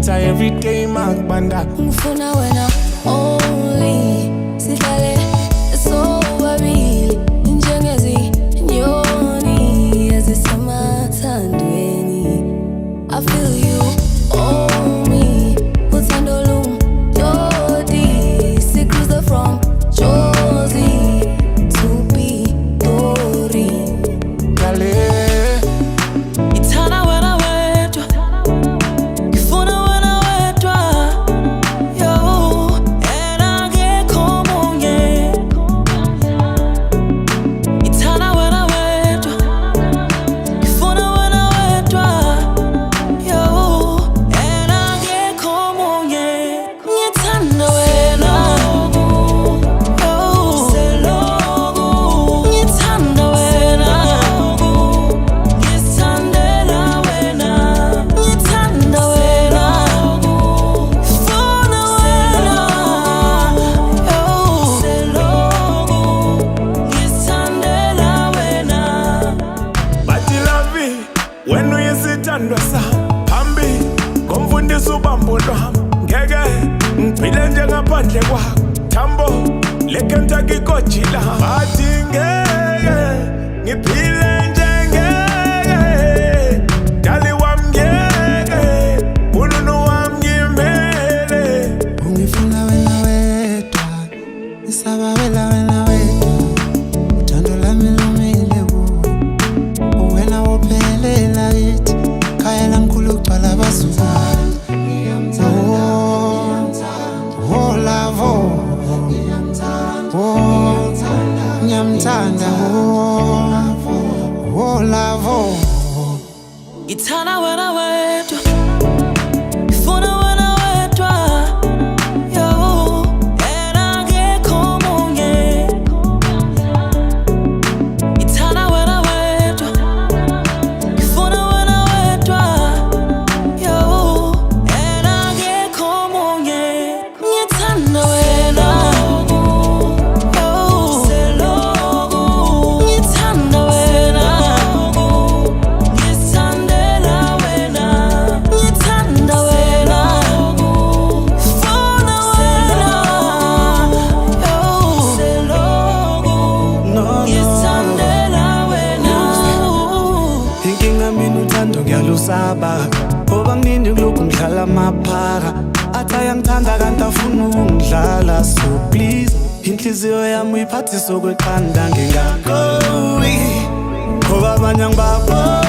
ngitha everyday makubanda ngifuna wena only sihlale sobabili njengezinyoni ezisemathandweni. I feel you on me uthando lumdodi sikruza from Jozi to Pitori kale ithana wena wedwa ngifuna wena wedwa yo ena ngekho munye ithana wena wedwa ngifuna wena wedwa yo ena ngekho munye ngithanda wena yo seloku ngithanda wena ngithandela wena ngithanda wena ngifuna wena yo seloku ngithandela wena. bathi lavi wena uyisithandwa sami phambi ngomfundisi ubambo lwami ngeke ngiphile njengaphandle kwakho thambo leKentucky kojila bathi ngeke ngiphile njengeke dali wami ngeke ununu wami ngimele ungifuna wena wedwa isaba wena wedwa uthando lami lumile kuwe uwena wophelela kithi khaya lamkhulu ugcwala abazukulu oh lavo ngiyamthanda oh lavo Ngithanda wena wedwa ngifuna wena wedwa yo ena ngekho munye ngithanda wena wedwa ngifuna wena wedwa yo ena ngekho munye ngithanda wena yo seloku ngithanda wena ngithandela wena ngithanda wena ngifuna wena yo seloku ngithandela wena. inkinga mina uthando ngiyalusaba ngoba kunini kulokhu ngidlala amaphara athi ayangithanda kanti afuna ukungidlala so please inhliziyo yami uyiphathise okweqanda ngingakhowi ngoba abanye angibabo